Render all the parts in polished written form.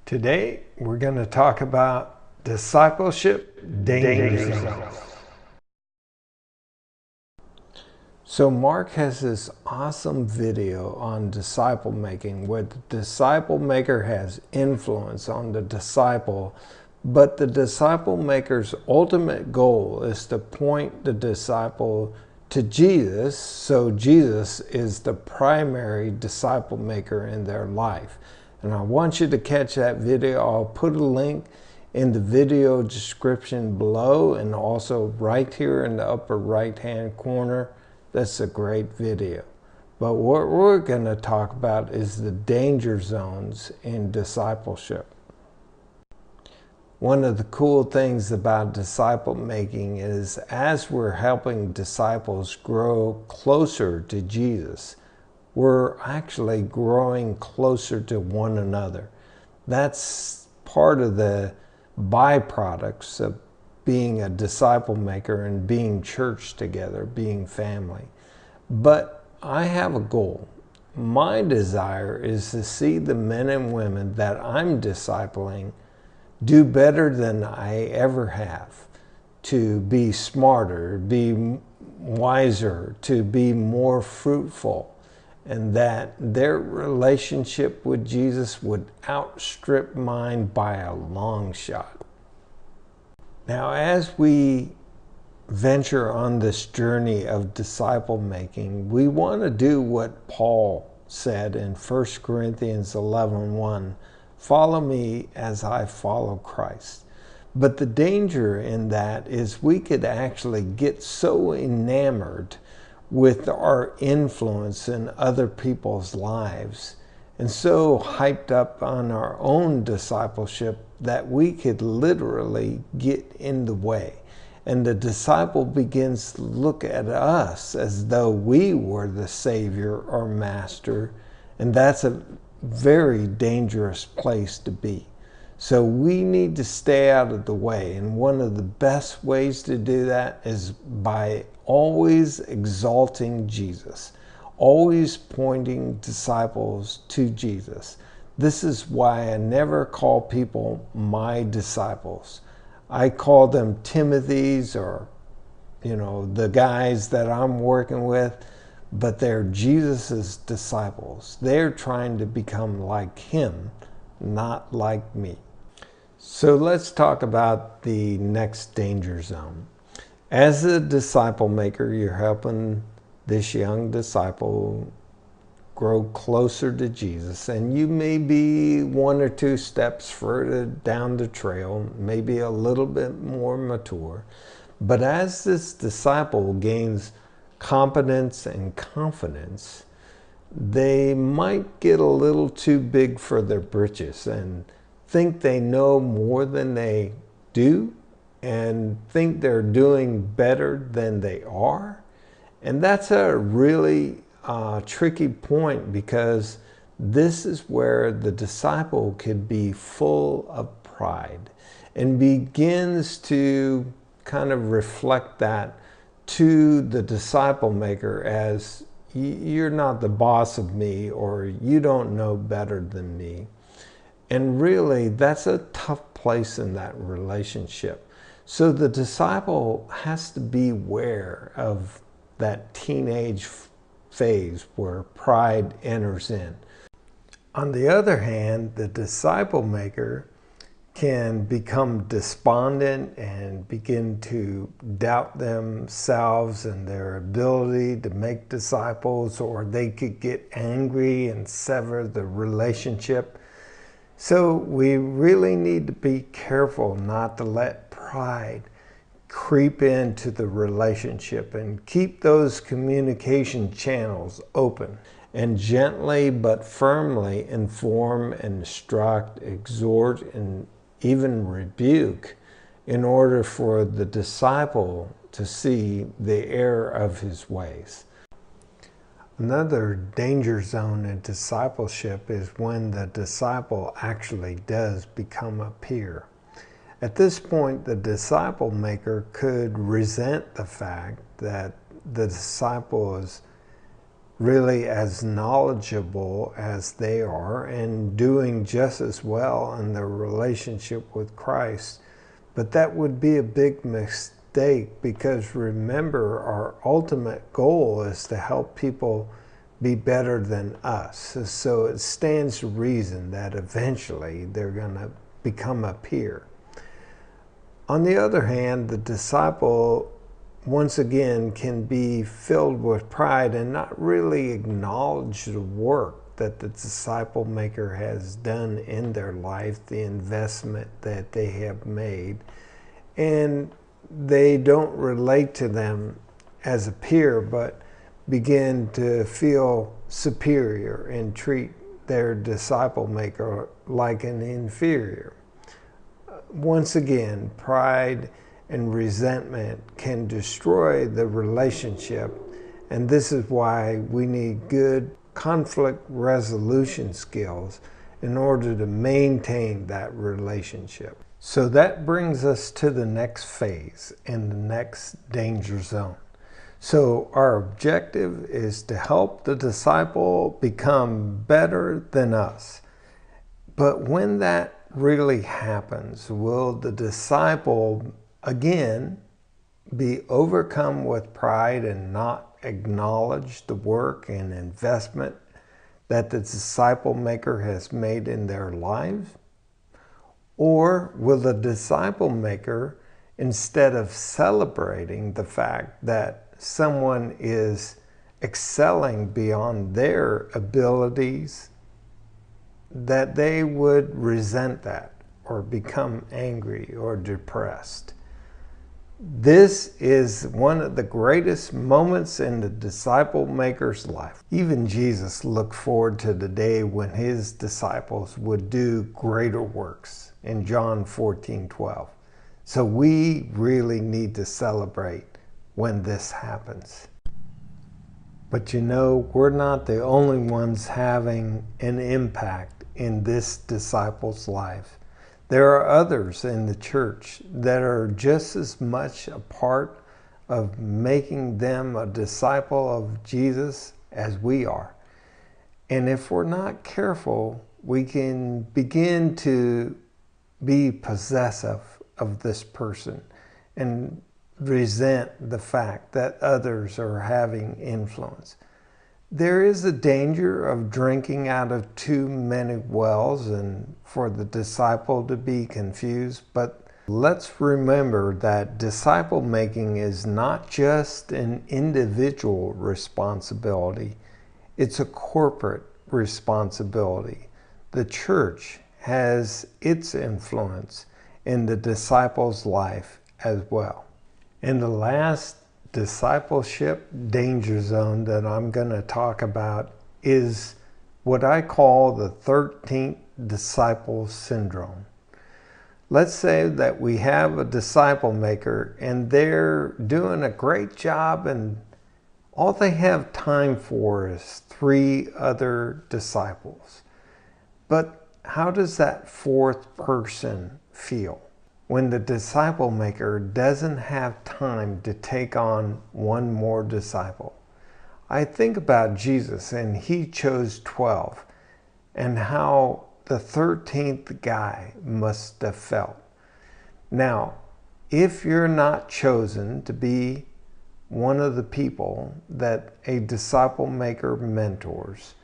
Today, we're going to talk about discipleship danger zones. So Mark has this awesome video on disciple making where the disciple maker has influence on the disciple, but the disciple maker's ultimate goal is to point the disciple to Jesus, so Jesus is the primary disciple maker in their life. And I want you to catch that video. I'll put a link in the video description below and also right here in the upper right hand corner. That's a great video. But what we're going to talk about is the danger zones in discipleship. One of the cool things about disciple making is as we're helping disciples grow closer to Jesus, we're actually growing closer to one another. That's part of the byproducts of being a disciple maker and being church together, being family. But I have a goal. My desire is to see the men and women that I'm discipling do better than I ever have, to be smarter, be wiser, to be more fruitful, and that their relationship with Jesus would outstrip mine by a long shot. Now, as we venture on this journey of disciple making, we want to do what Paul said in 1 Corinthians 11:1, follow me as I follow Christ. But the danger in that is we could actually get so enamored with our influence in other people's lives and so hyped up on our own discipleship that we could literally get in the way. And the disciple begins to look at us as though we were the Savior or Master. And that's a very dangerous place to be. So we need to stay out of the way. And one of the best ways to do that is by always exalting Jesus, always pointing disciples to Jesus. This is why I never call people my disciples. I call them Timothy's or, the guys that I'm working with, but they're Jesus's disciples. They're trying to become like him, not like me. So let's talk about the next danger zone. As a disciple maker, you're helping this young disciple grow closer to Jesus, and you may be one or two steps further down the trail, maybe a little bit more mature. But as this disciple gains competence and confidence, they might get a little too big for their britches and think they know more than they do and think they're doing better than they are. And that's a really tricky point, because this is where the disciple could be full of pride and begins to kind of reflect that to the disciple maker as you're not the boss of me, or you don't know better than me. And really, that's a tough place in that relationship. So the disciple has to be aware of that teenage phase where pride enters in. On the other hand, the disciple maker can become despondent and begin to doubt themselves and their ability to make disciples, or they could get angry and sever the relationship. So we really need to be careful not to let pride creep into the relationship and keep those communication channels open, and gently but firmly inform, instruct, exhort, and even rebuke in order for the disciple to see the error of his ways. Another danger zone in discipleship is when the disciple actually does become a peer. At this point, the disciple maker could resent the fact that the disciple is really as knowledgeable as they are and doing just as well in their relationship with Christ. But that would be a big mistake, because remember, our ultimate goal is to help people be better than us. So it stands to reason that eventually they're going to become a peer. On the other hand, the disciple, once again, can be filled with pride and not really acknowledge the work that the disciple maker has done in their life, the investment that they have made, and they don't relate to them as a peer, but begin to feel superior and treat their disciple maker like an inferior. Once again, pride and resentment can destroy the relationship, and this is why we need good conflict resolution skills in order to maintain that relationship. So that brings us to the next phase and the next danger zone. So our objective is to help the disciple become better than us. But when that really happens, will the disciple again be overcome with pride and not acknowledge the work and investment that the disciple maker has made in their lives? Or will the disciple maker, instead of celebrating the fact that someone is excelling beyond their abilities, that they would resent that or become angry or depressed? This is one of the greatest moments in the disciple maker's life. Even Jesus looked forward to the day when his disciples would do greater works in John 14:12. So we really need to celebrate when this happens. But you know, we're not the only ones having an impact in this disciple's life. There are others in the church that are just as much a part of making them a disciple of Jesus as we are. And if we're not careful, we can begin to be possessive of this person and resent the fact that others are having influence. There is a danger of drinking out of too many wells and for the disciple to be confused, but let's remember that disciple making is not just an individual responsibility, it's a corporate responsibility. The church has its influence in the disciple's life as well. And the last discipleship danger zone that I'm going to talk about is what I call the 13th disciple syndrome. Let's say that we have a disciple maker and they're doing a great job, and all they have time for is 3 other disciples. But how does that 4th person feel when the disciple maker doesn't have time to take on 1 more disciple? I think about Jesus, and he chose 12, and how the 13th guy must have felt. Now, if you're not chosen to be one of the people that a disciple maker mentors,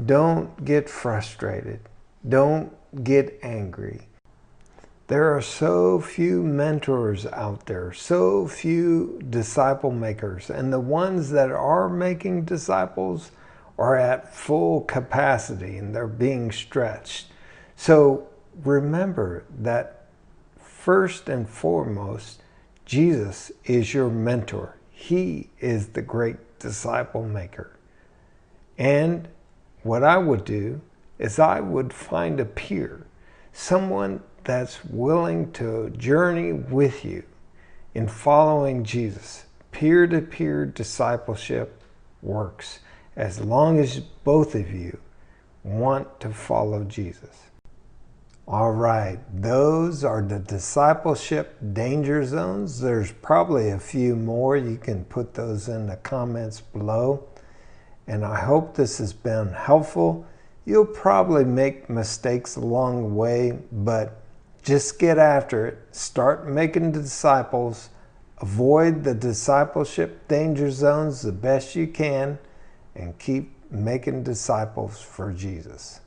don't get frustrated. Don't get angry. There are so few mentors out there, so few disciple makers, and the ones that are making disciples are at full capacity and they're being stretched. So remember that first and foremost, Jesus is your mentor. He is the great disciple maker. And what I would do is I would find a peer, someone that's willing to journey with you in following Jesus. Peer-to-peer discipleship works as long as both of you want to follow Jesus. All right, those are the discipleship danger zones. There's probably a few more. You can put those in the comments below. And I hope this has been helpful. You'll probably make mistakes along the way, but just get after it. Start making disciples. Avoid the discipleship danger zones the best you can, and keep making disciples for Jesus.